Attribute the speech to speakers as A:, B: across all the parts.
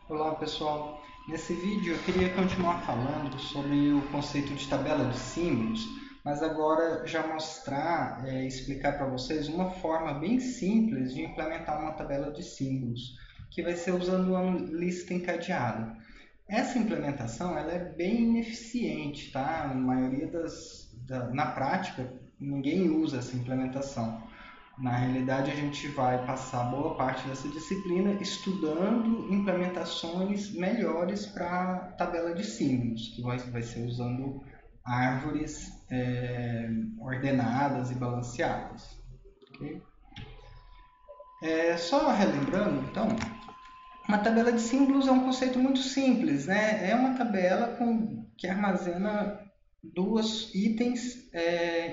A: Olá pessoal, nesse vídeo eu queria continuar falando sobre o conceito de tabela de símbolos, mas agora já mostrar, explicar para vocês uma forma bem simples de implementar uma tabela de símbolos, que vai ser usando uma lista encadeada. Essa implementação ela é bem ineficiente, tá? Na prática, ninguém usa essa implementação. Na realidade, a gente vai passar boa parte dessa disciplina estudando implementações melhores para a tabela de símbolos, que vai ser usando árvores ordenadas e balanceadas. Okay? Só relembrando, então, uma tabela de símbolos é um conceito muito simples, né? É uma tabela que armazena dois itens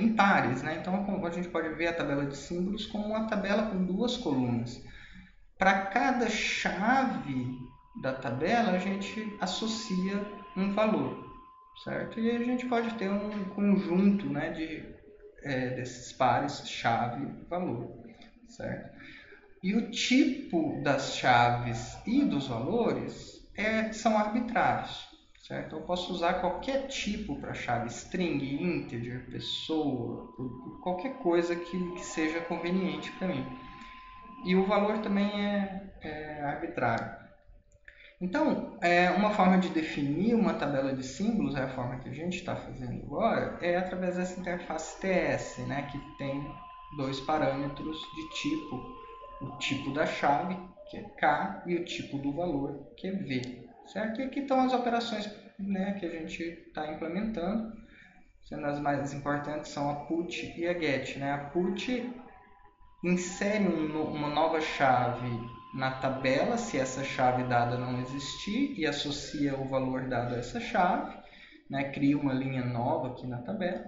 A: em pares, né? Então, a gente pode ver a tabela de símbolos como uma tabela com duas colunas. Para cada chave da tabela, a gente associa um valor, certo? E a gente pode ter um conjunto, né, desses pares chave-valor, certo? E o tipo das chaves e dos valores são arbitrários, certo? Eu posso usar qualquer tipo para chave, string, integer, pessoa, qualquer coisa que seja conveniente para mim. E o valor também é arbitrário. Então, uma forma de definir uma tabela de símbolos, é a forma que a gente está fazendo agora, é através dessa interface TS, né, que tem dois parâmetros de tipo. O tipo da chave, que é K, e o tipo do valor, que é V. Certo? E aqui estão as operações, né, que a gente está implementando. Sendo as mais importantes são a put e a get. Né? A put insere uma nova chave na tabela, se essa chave dada não existir, e associa o valor dado a essa chave, né? Cria uma linha nova aqui na tabela.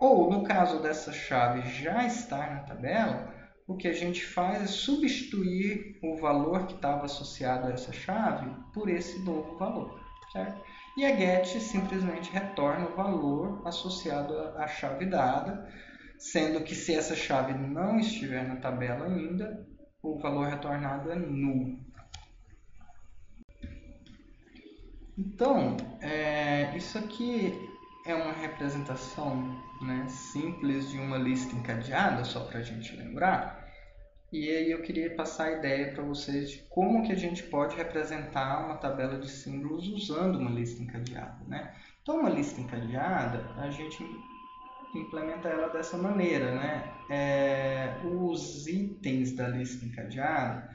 A: Ou, no caso dessa chave já estar na tabela, o que a gente faz é substituir o valor que estava associado a essa chave por esse novo valor. Certo? E a get simplesmente retorna o valor associado à chave dada, sendo que se essa chave não estiver na tabela ainda, o valor retornado é nulo. Então, isso aqui é uma representação, né, simples de uma lista encadeada, só para a gente lembrar. E aí eu queria passar a ideia para vocês de como que a gente pode representar uma tabela de símbolos usando uma lista encadeada. Né? Então, uma lista encadeada, a gente implementa ela dessa maneira, né? Os itens da lista encadeada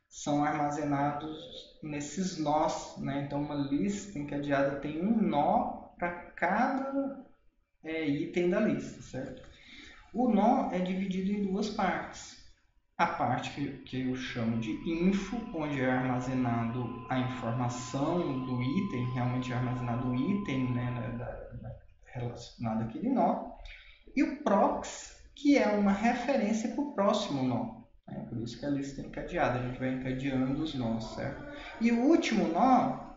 A: são armazenados nesses nós, né? Então, uma lista encadeada tem um nó para cada item da lista, certo? O nó é dividido em duas partes. A parte que eu chamo de info, onde é armazenado a informação do item, realmente é armazenado o item, né, relacionado àquele nó, e o prox, que é uma referência para o próximo nó. Por isso que a lista é encadeada, a gente vai encadeando os nós, certo? E o último nó,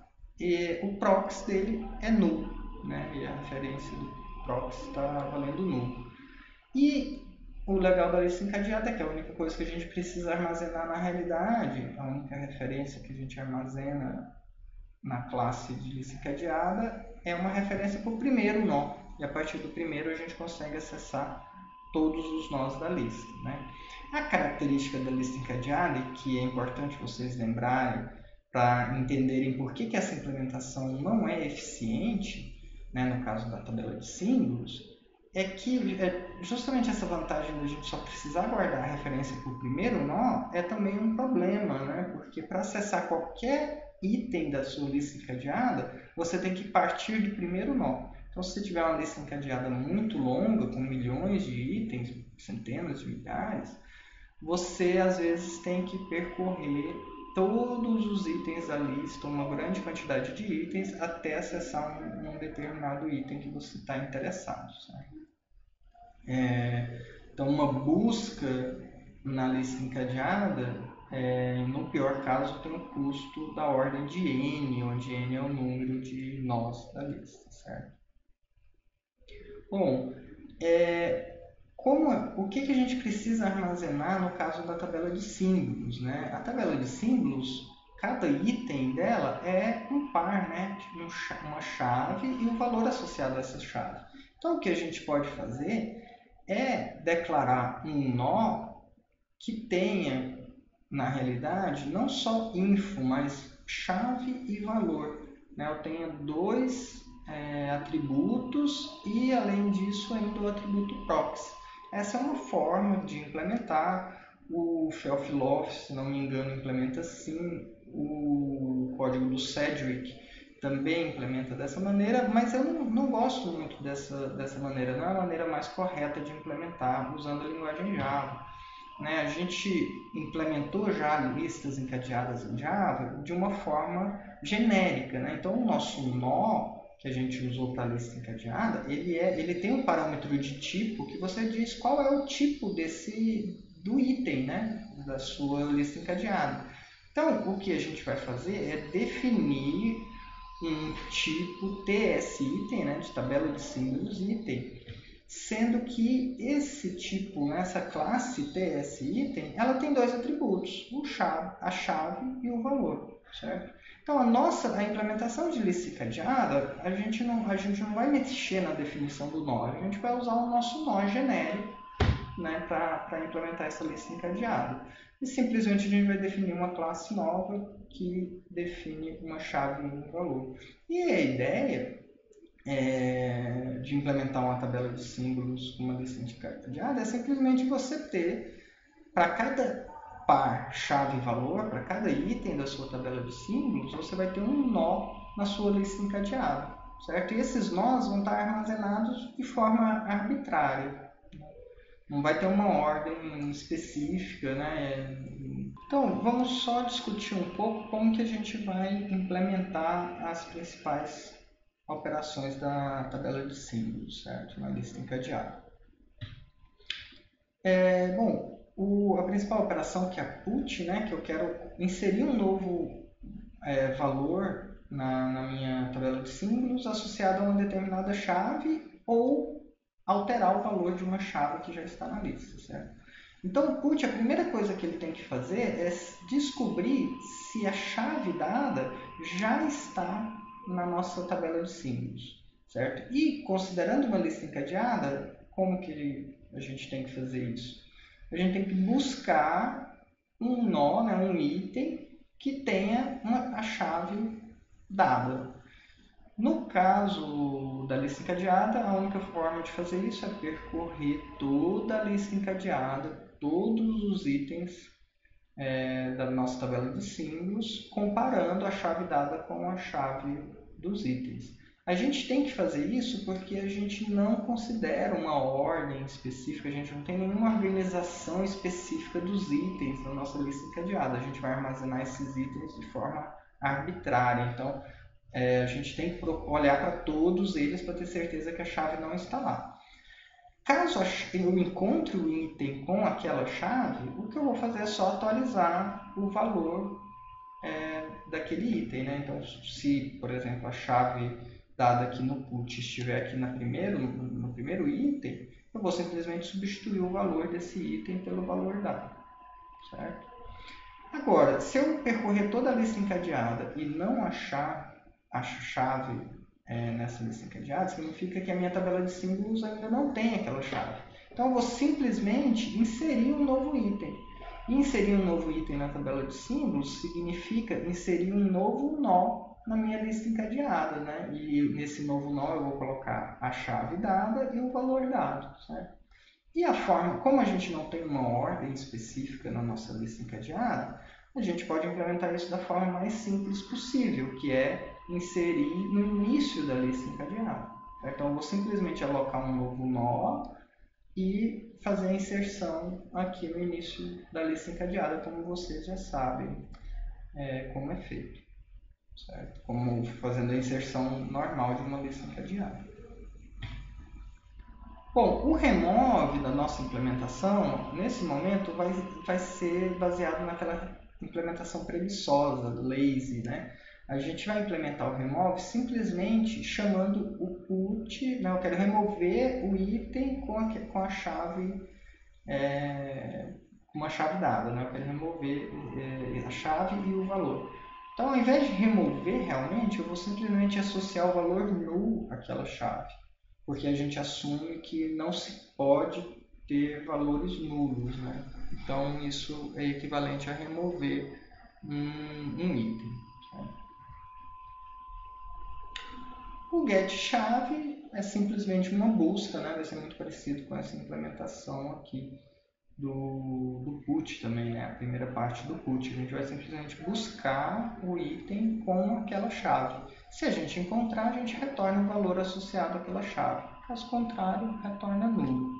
A: o prox dele é null, né? E a referência do prox está valendo null. E o legal da lista encadeada é que a única coisa que a gente precisa armazenar na realidade, a única referência que a gente armazena na classe de lista encadeada é uma referência para o primeiro nó. E a partir do primeiro a gente consegue acessar todos os nós da lista. Né? A característica da lista encadeada, e que é importante vocês lembrarem para entenderem por que essa implementação não é eficiente, né, no caso da tabela de símbolos, é que justamente essa vantagem de a gente só precisar guardar a referência para o primeiro nó é também um problema, né? Porque para acessar qualquer item da sua lista encadeada, você tem que partir do primeiro nó. Então, se você tiver uma lista encadeada muito longa, com milhões de itens, centenas de milhares, você às vezes tem que percorrer todos os itens da lista, uma grande quantidade de itens, até acessar um determinado item que você está interessado. Certo? Então, uma busca na lista encadeada, no pior caso, tem um custo da ordem de n, onde n é o número de nós da lista. Certo? Bom, o que a gente precisa armazenar no caso da tabela de símbolos? Né? A tabela de símbolos, cada item dela é um par, né? Uma chave e o valor associado a essa chave. Então, o que a gente pode fazer é declarar um nó que tenha, na realidade, não só info, mas chave e valor. Né? Eu tenho dois atributos e, além disso, ainda o atributo proxy. Essa é uma forma de implementar. O Felfloff, se não me engano, implementa sim. O código do Cedric também implementa dessa maneira, mas eu não gosto muito dessa maneira. Não é a maneira mais correta de implementar usando a linguagem Java. Né? A gente implementou já listas encadeadas em Java de uma forma genérica. Né? Então, o nosso nó que a gente usou para a lista encadeada, ele tem um parâmetro de tipo que você diz qual é o tipo do item, né? Da sua lista encadeada. Então, o que a gente vai fazer é definir um tipo TS-item, né? De tabela de símbolos item, sendo que esse tipo, essa classe TS-item, ela tem dois atributos, a chave e o valor, certo? Então, a implementação de lista encadeada, a gente não vai mexer na definição do nó, a gente vai usar o nosso nó genérico, né, para implementar essa lista encadeada. E simplesmente a gente vai definir uma classe nova que define uma chave e um valor. E a ideia de implementar uma tabela de símbolos com uma lista encadeada é simplesmente você ter, para cada par, chave e valor, para cada item da sua tabela de símbolos, você vai ter um nó na sua lista encadeada, certo? E esses nós vão estar armazenados de forma arbitrária. Não vai ter uma ordem específica, né? Então, vamos só discutir um pouco como que a gente vai implementar as principais operações da tabela de símbolos, certo? Na lista encadeada. A principal operação que é a put, né? Que eu quero inserir um novo valor na minha tabela de símbolos associado a uma determinada chave ou alterar o valor de uma chave que já está na lista, certo? Então, o put, a primeira coisa que ele tem que fazer é descobrir se a chave dada já está na nossa tabela de símbolos, certo? E, considerando uma lista encadeada, como que a gente tem que fazer isso? A gente tem que buscar um nó, né, um item que tenha a chave dada. No caso da lista encadeada, a única forma de fazer isso é percorrer toda a lista encadeada, todos os itens da nossa tabela de símbolos, comparando a chave dada com a chave dos itens. A gente tem que fazer isso porque a gente não considera uma ordem específica, a gente não tem nenhuma organização específica dos itens na nossa lista encadeada. A gente vai armazenar esses itens de forma arbitrária. Então, a gente tem que olhar para todos eles para ter certeza que a chave não está lá. Caso eu encontre o item com aquela chave, o que eu vou fazer é só atualizar o valor daquele item. Né? Então, se, por exemplo, a chave dada aqui no put estiver aqui no primeiro item, eu vou simplesmente substituir o valor desse item pelo valor dado. Certo? Agora, se eu percorrer toda a lista encadeada e não achar a chave nessa lista encadeada, significa que a minha tabela de símbolos ainda não tem aquela chave. Então, eu vou simplesmente inserir um novo item. E inserir um novo item na tabela de símbolos significa inserir um novo nó na minha lista encadeada. Né? E nesse novo nó eu vou colocar a chave dada e o valor dado. Certo? E a forma, como a gente não tem uma ordem específica na nossa lista encadeada, a gente pode implementar isso da forma mais simples possível, que é inserir no início da lista encadeada. Então, eu vou simplesmente alocar um novo nó e fazer a inserção aqui no início da lista encadeada, como vocês já sabem como é feito. Certo? Como fazendo a inserção normal de uma lista encadeada. Bom, o remove da nossa implementação, nesse momento, vai ser baseado naquela implementação preguiçosa, lazy, né? A gente vai implementar o remove simplesmente chamando o put, né? Eu quero remover o item com a chave, com uma chave dada, né? Eu quero remover a chave e o valor. Então, ao invés de remover realmente, eu vou simplesmente associar o valor null àquela chave, porque a gente assume que não se pode ter valores nulos, né? Então, isso é equivalente a remover um item. O getChave é simplesmente uma busca, né? Vai ser muito parecido com essa implementação aqui do put também, né? A primeira parte do put. A gente vai simplesmente buscar o item com aquela chave. Se a gente encontrar, a gente retorna o valor associado àquela chave. Caso contrário, retorna nulo.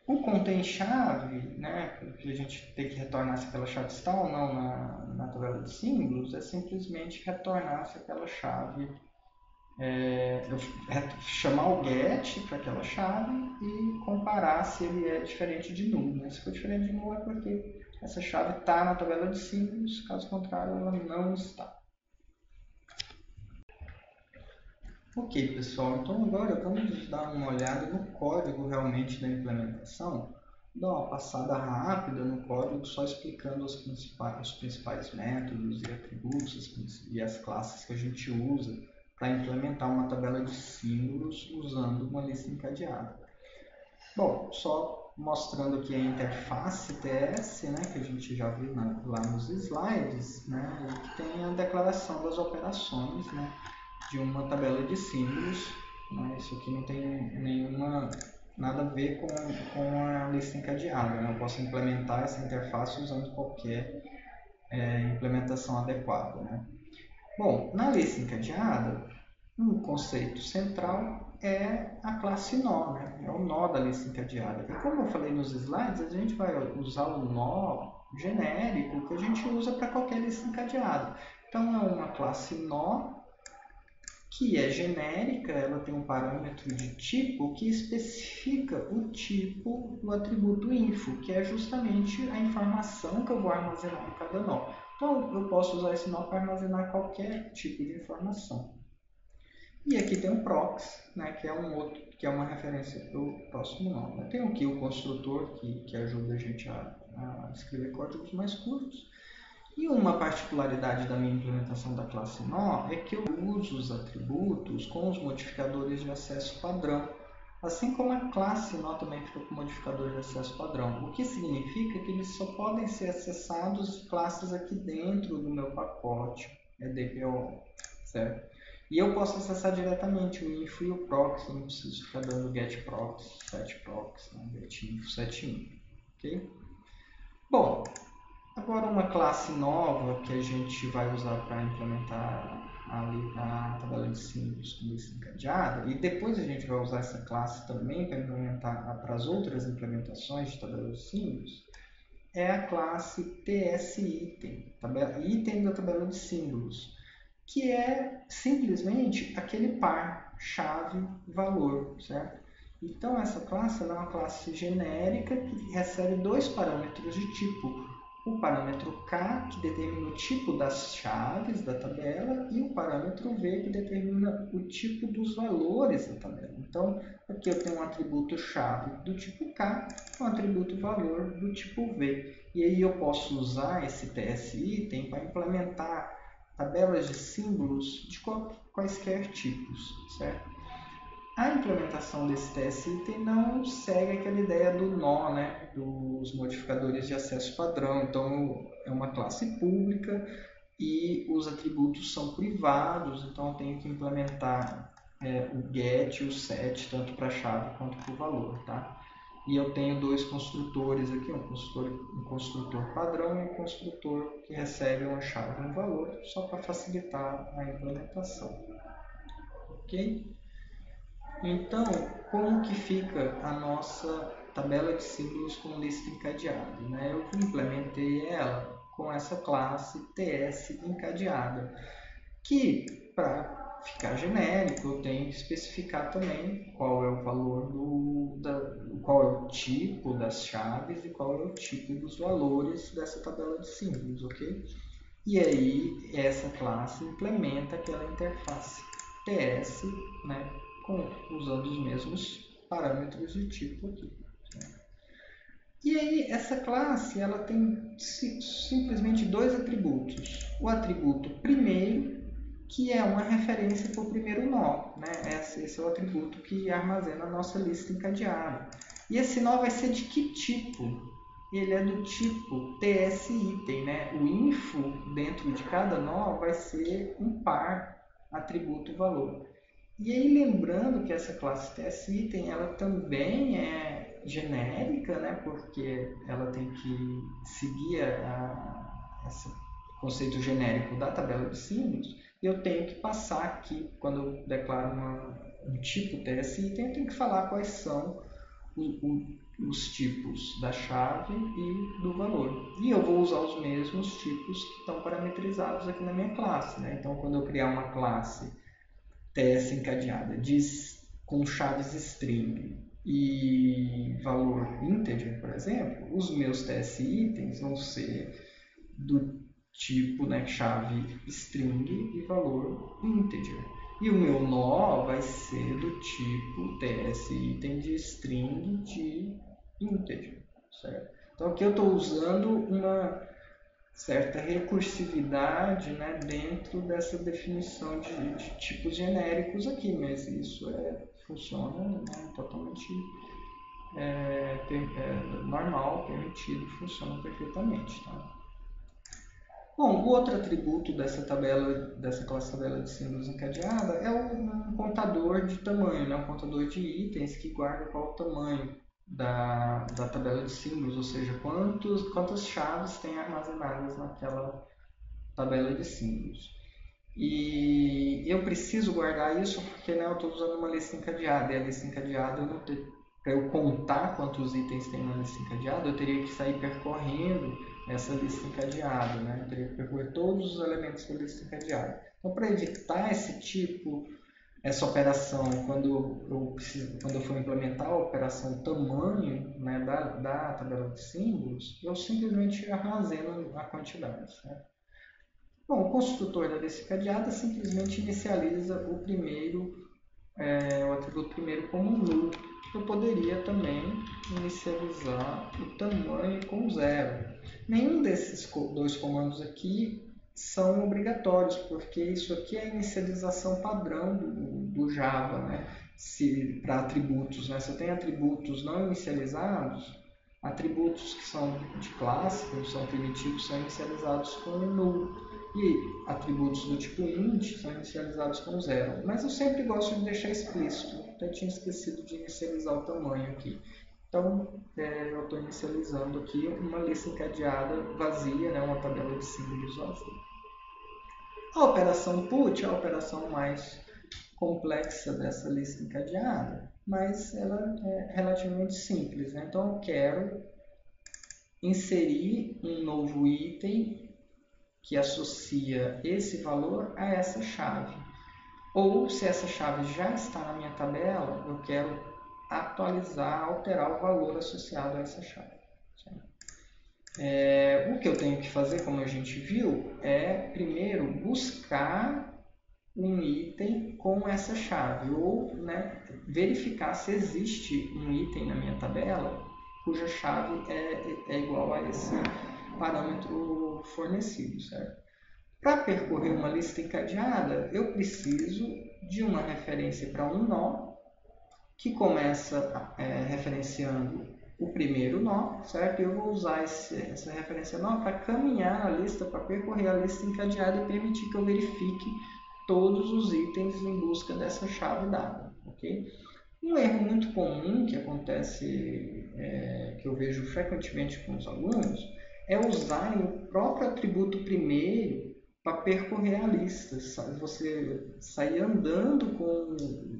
A: O contém-chave, né, que a gente tem que retornar se aquela chave está ou não na tabela de símbolos, é simplesmente retornar se aquela chave, chamar o get para aquela chave e comparar se ele é diferente de null. Né? Se for diferente de null é porque essa chave está na tabela de símbolos, caso contrário ela não está. Ok, pessoal, então agora vamos dar uma olhada no código realmente da implementação. Dar uma passada rápida no código, só explicando os principais métodos e atributos e as classes que a gente usa para implementar uma tabela de símbolos usando uma lista encadeada. Bom, só mostrando aqui a interface TS, né, que a gente já viu lá nos slides, né, e que tem a declaração das operações, né, de uma tabela de símbolos. Né? Isso aqui não tem nada a ver com a lista encadeada. Né? Eu posso implementar essa interface usando qualquer implementação adequada. Né? Bom, na lista encadeada, um conceito central é a classe nó, né? É o nó da lista encadeada. E como eu falei nos slides, a gente vai usar o nó genérico que a gente usa para qualquer lista encadeada. Então, é uma classe nó que é genérica, ela tem um parâmetro de tipo que especifica o tipo do atributo info, que é justamente a informação que eu vou armazenar em cada nó. Então, eu posso usar esse nó para armazenar qualquer tipo de informação. E aqui tem um prox, né, que é uma referência para o próximo nó. Tem aqui o construtor, que ajuda a gente a escrever códigos mais curtos. E uma particularidade da minha implementação da classe nó é que eu uso os atributos com os modificadores de acesso padrão, assim como a classe nó também fica com modificador de acesso padrão, o que significa que eles só podem ser acessados classes aqui dentro do meu pacote DPO, certo? E eu posso acessar diretamente o info e o prox, eu não preciso ficar dando get prox, set prox, get info, set info, ok? Bom, agora uma classe nova que a gente vai usar para implementar a tabela de símbolos com lista encadeada, e depois a gente vai usar essa classe também para implementar para as outras implementações de tabela de símbolos, é a classe TSItem, item da tabela de símbolos, que é simplesmente aquele par chave-valor, certo? Então essa classe é uma classe genérica que recebe dois parâmetros de tipo, o parâmetro K, que determina o tipo das chaves da tabela, e o parâmetro V, que determina o tipo dos valores da tabela. Então, aqui eu tenho um atributo chave do tipo K, um atributo valor do tipo V. E aí eu posso usar esse TSItem para implementar tabelas de símbolos de quaisquer tipos, certo? A implementação desse TSItem não segue aquela ideia do nó, né, dos modificadores de acesso padrão. Então, é uma classe pública e os atributos são privados, então eu tenho que implementar o get e o set, tanto para a chave quanto para o valor. Tá? E eu tenho dois construtores aqui, um construtor padrão e um construtor que recebe uma chave e um valor, só para facilitar a implementação. Ok? Então, como que fica a nossa tabela de símbolos com lista encadeada? Né? Eu implementei ela com essa classe TS encadeada, que para ficar genérico eu tenho que especificar também qual é o valor qual é o tipo das chaves e qual é o tipo dos valores dessa tabela de símbolos, ok? E aí essa classe implementa aquela interface TS, né, usando os mesmos parâmetros de tipo aqui. E aí, essa classe ela tem simplesmente dois atributos. O atributo primeiro, que é uma referência para o primeiro nó, né? Esse é o atributo que armazena a nossa lista encadeada. E esse nó vai ser de que tipo? Ele é do tipo TS-item, né? O info dentro de cada nó vai ser um par atributo-valor. E aí, lembrando que essa classe TS-item ela também é genérica, né? Porque ela tem que seguir esse conceito genérico da tabela de símbolos. E eu tenho que passar aqui, quando eu declaro um tipo TS-item, eu tenho que falar quais são os tipos da chave e do valor. E eu vou usar os mesmos tipos que estão parametrizados aqui na minha classe, né? Então, quando eu criar uma classe TS encadeada com chaves string e valor integer, por exemplo, os meus TS itens vão ser do tipo, né, chave string e valor integer. E o meu nó vai ser do tipo TS item de string de integer, certo? Então aqui eu estou usando uma certa recursividade, né, dentro dessa definição de tipos genéricos aqui, mas isso funciona, né, totalmente normal, permitido, funciona perfeitamente. Tá? Bom, o outro atributo dessa classe tabela de símbolos encadeada é um contador de tamanho, né, um contador de itens que guarda qual o tamanho da tabela de símbolos, ou seja, quantas chaves tem armazenadas naquela tabela de símbolos. E eu preciso guardar isso porque, né, eu estou usando uma lista encadeada, e a lista encadeada, para eu contar quantos itens tem na lista encadeada, eu teria que sair percorrendo essa lista encadeada, né? Eu teria que percorrer todos os elementos da lista encadeada. Então, para evitar essa operação, quando eu for implementar a operação tamanho, né, da tabela de símbolos, eu simplesmente armazeno a quantidade. Certo? Bom, o construtor da lista encadeada simplesmente inicializa o atributo primeiro como null. Eu poderia também inicializar o tamanho com zero. Nenhum desses dois comandos aqui são obrigatórios, porque isso aqui é a inicialização padrão do Java, né? Para atributos. Né? Se eu tenho atributos não inicializados, atributos que são de classe, que são primitivos, são inicializados com null. E atributos do tipo int são inicializados com zero. Mas eu sempre gosto de deixar explícito. Até tinha esquecido de inicializar o tamanho aqui. Então, eu estou inicializando aqui uma lista encadeada vazia, né, uma tabela de símbolos vazia. A operação put é a operação mais complexa dessa lista encadeada, mas ela é relativamente simples. Né? Então, eu quero inserir um novo item que associa esse valor a essa chave. Ou, se essa chave já está na minha tabela, eu quero atualizar, alterar o valor associado a essa chave. O que eu tenho que fazer, como a gente viu, é primeiro buscar um item com essa chave, ou, né, verificar se existe um item na minha tabela cuja chave é igual a esse parâmetro fornecido, certo? Para percorrer uma lista encadeada, eu preciso de uma referência para um nó, que começa referenciando o primeiro nó, certo? Eu vou usar essa referência nó para caminhar a lista, para percorrer a lista encadeada e permitir que eu verifique todos os itens em busca dessa chave dada, ok? Um erro muito comum que acontece, que eu vejo frequentemente com os alunos, é usar o próprio atributo primeiro para percorrer a lista. Você sair andando com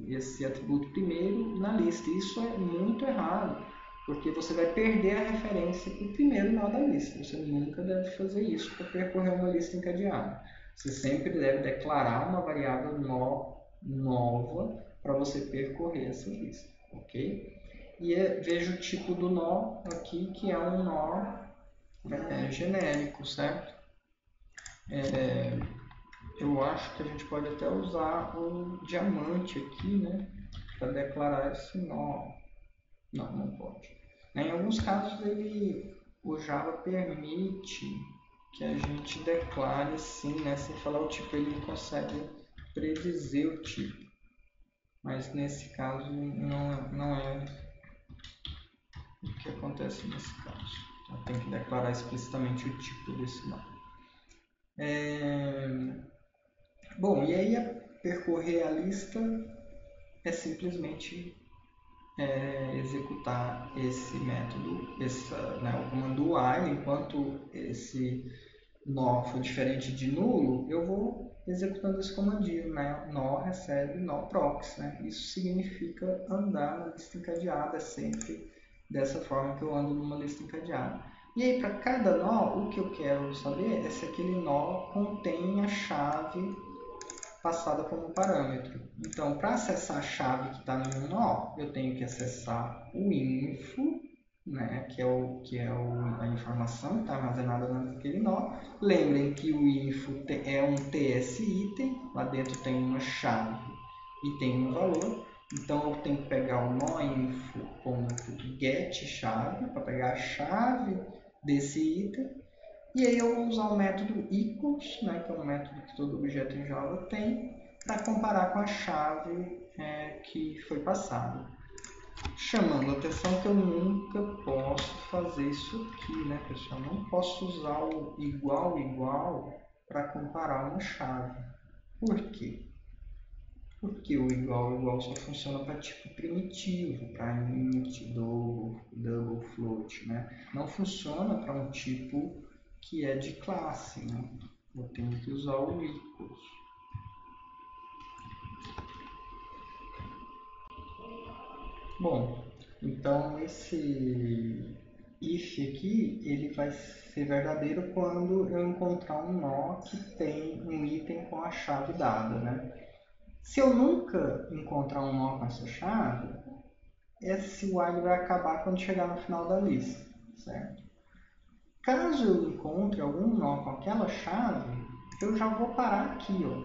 A: esse atributo primeiro na lista. Isso é muito errado, porque você vai perder a referência para o primeiro nó da lista. Você nunca deve fazer isso para percorrer uma lista encadeada. Você sempre deve declarar uma variável nó nova para você percorrer essa lista, ok? E veja o tipo do nó aqui, que é um nó genérico, certo? Eu acho que a gente pode até usar o diamante aqui, né, para declarar esse nó. Não pode. Em alguns casos, o Java permite que a gente declare sim, né? Sem falar o tipo, ele consegue predizer o tipo. Mas nesse caso, não é o que acontece nesse caso. Então, tem que declarar explicitamente o tipo desse nó. Bom, e aí percorrer a lista é simplesmente executar esse método, o comando while, enquanto esse nó for diferente de nulo, eu vou executando esse comandinho, né? Nó recebe nó prox, né? Isso significa andar na lista encadeada, sempre dessa forma que eu ando numa lista encadeada. E aí, para cada nó, o que eu quero saber é se aquele nó contém a chave passada como parâmetro. Então, para acessar a chave que está no nó, eu tenho que acessar o info, né, que é a informação que está armazenada naquele nó. Lembrem que o info é um TS item, lá dentro tem uma chave e tem um valor. Então, eu tenho que pegar o nó info.getChave para pegar a chave desse item. E aí eu vou usar o método equals, né, que é um método que todo objeto em Java tem, para comparar com a chave que foi passada. Chamando a atenção que eu nunca posso fazer isso aqui, né, pessoal? Não posso usar o igual para comparar uma chave. Por quê? Porque o igual só funciona para tipo primitivo, para int, double, float, né? Não funciona para um tipo que é de classe, né? Eu tenho que usar o equals. Bom, então esse if aqui, ele vai ser verdadeiro quando eu encontrar um nó que tem um item com a chave dada, né? Se eu nunca encontrar um nó com essa chave, esse while vai acabar quando chegar no final da lista, certo? Caso eu encontre algum nó com aquela chave, eu já vou parar aqui, ó.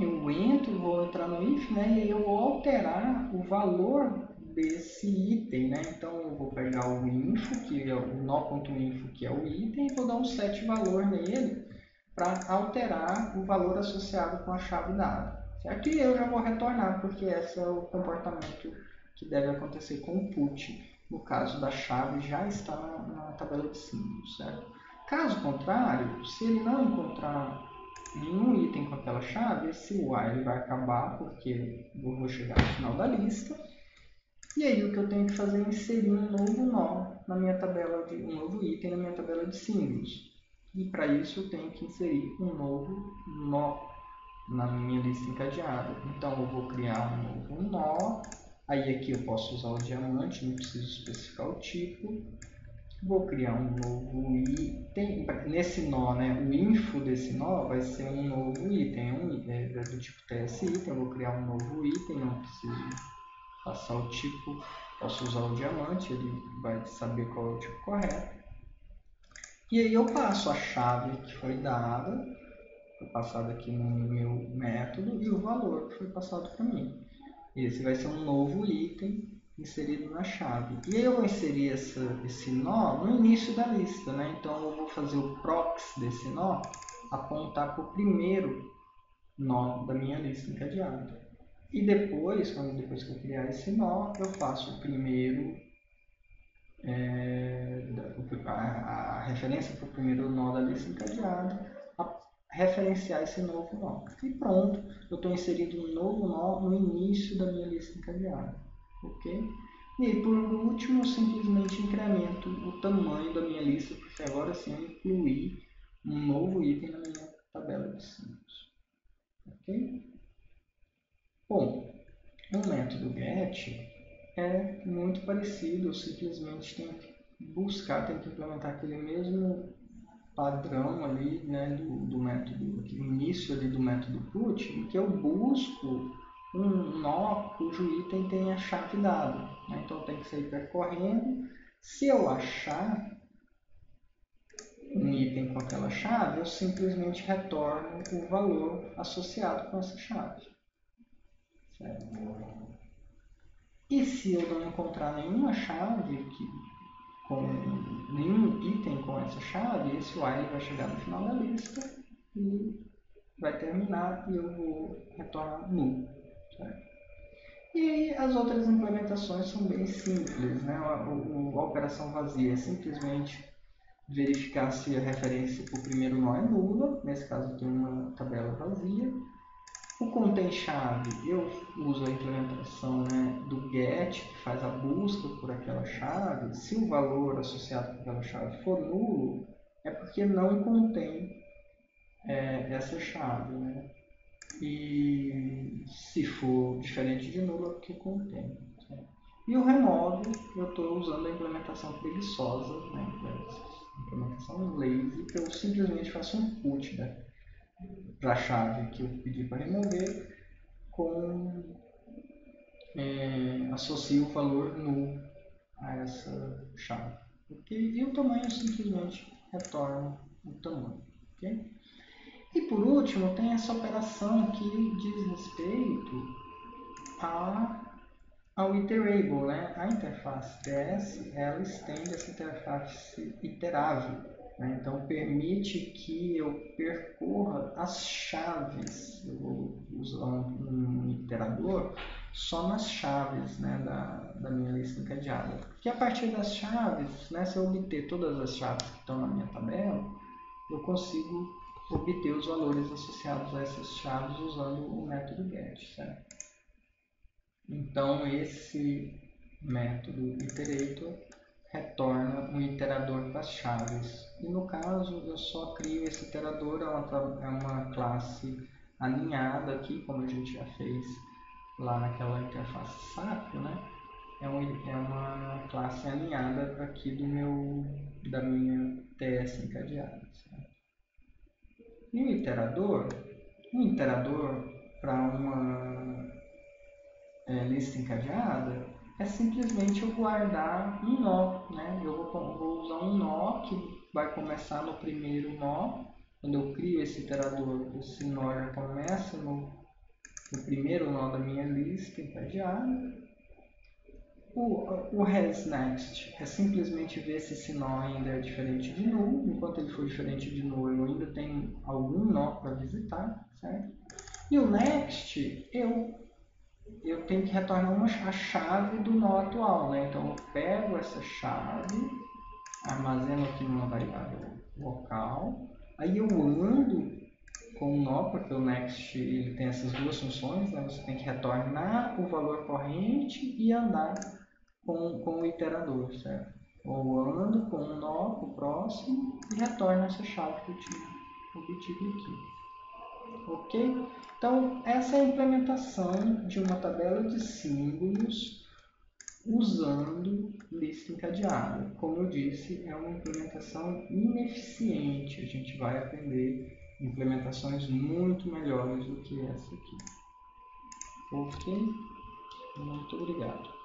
A: Eu entro, vou entrar no if, né? E aí eu vou alterar o valor desse item, né? Então eu vou pegar o info, que é o nó.info, que é o item, e vou dar um set valor nele para alterar o valor associado com a chave dada. Certo? E eu já vou retornar, porque esse é o comportamento que deve acontecer com o put. No caso da chave, já está na tabela de símbolos. Certo? Caso contrário, se ele não encontrar nenhum item com aquela chave, esse while vai acabar, porque eu vou chegar no final da lista. E aí o que eu tenho que fazer é inserir um novo nó na minha tabela um novo item na minha tabela de símbolos. E para isso eu tenho que inserir um novo nó na minha lista encadeada. Então eu vou criar um novo nó. Aí aqui eu posso usar o diamante, não preciso especificar o tipo. Vou criar um novo item. Nesse nó, né, o info desse nó vai ser um novo item. É do tipo TS item. Eu vou criar um novo item, não preciso passar o tipo. Posso usar o diamante, ele vai saber qual é o tipo correto. E aí eu passo a chave que foi dada, foi passada aqui no meu método, e o valor que foi passado para mim. Esse vai ser um novo item inserido na chave. E aí eu vou inserir esse nó no início da lista, né? Então eu vou fazer o prox desse nó apontar para o primeiro nó da minha lista encadeada. E depois que eu criar esse nó, eu faço o primeiro, a referência para o primeiro nó da lista encadeada, referenciar esse novo nó. E pronto, eu estou inserindo um novo nó no início da minha lista encadeada. Ok? E aí, por último, eu simplesmente incremento o tamanho da minha lista, porque agora sim eu incluí um novo item na minha tabela de símbolos. Ok? Bom, o método get é muito parecido, eu simplesmente tenho que tenho que implementar aquele mesmo padrão ali, né, do método, aqui, no início ali do método put, em que eu busco um nó cujo item tem a chave dada. Né? Então eu tenho que sair percorrendo. Se eu achar um item com aquela chave, eu simplesmente retorno o valor associado com essa chave. Certo? E se eu não encontrar nenhuma chave com nenhum item com essa chave, esse while vai chegar no final da lista e vai terminar e eu vou retornar null. Certo? E aí as outras implementações são bem simples, né? A operação vazia é simplesmente verificar se a referência para o primeiro nó é nula, nesse caso eu tenho uma tabela vazia. O contém chave, eu uso a implementação, né, do get, que faz a busca por aquela chave. Se o valor associado com aquela chave for nulo, é porque não contém essa chave, né? E se for diferente de nulo, é porque contém. Certo? E o remove, eu estou usando a implementação preguiçosa, né, a implementação lazy, que eu simplesmente faço um put, né, para a chave que eu pedi para remover, associo o valor null a essa chave. Okay? E o tamanho simplesmente retorna o tamanho. Okay? E por último, tem essa operação que diz respeito ao iterable. Né? A interface DS ela estende essa interface iterável. Né? Então, permite que eu percorra as chaves. Eu vou usar um iterador só nas chaves, né, da minha lista encadeada. Porque a partir das chaves, né, se eu obter todas as chaves que estão na minha tabela, eu consigo obter os valores associados a essas chaves usando o método get. Certo? Então, esse método iterator retorna um iterador para as chaves. E no caso, eu só crio esse iterador, é uma classe aninhada aqui, como a gente já fez lá naquela interface Sapio, né? É uma classe aninhada aqui da minha TS encadeada. Certo? E o iterador para uma lista encadeada é simplesmente eu guardar um nó. Né? Eu vou usar um nó que vai começar no primeiro nó. Quando eu crio esse iterador, esse nó já começa no primeiro nó da minha lista encadeada. O hasNext é simplesmente ver se esse nó ainda é diferente de null. Enquanto ele for diferente de null, eu ainda tenho algum nó para visitar. Certo? E o next, eu tenho que retornar a chave do nó atual. Né? Então, eu pego essa chave, armazeno aqui numa variável local, aí eu ando com o nó, porque o next ele tem essas duas funções, né? Você tem que retornar o valor corrente e andar com o iterador, certo? Ou ando com o nó para o próximo e retorno essa chave que eu tinha obtido aqui. Ok? Então, essa é a implementação de uma tabela de símbolos usando lista encadeada. Como eu disse, é uma implementação ineficiente. A gente vai aprender implementações muito melhores do que essa aqui. Ok? Muito obrigado.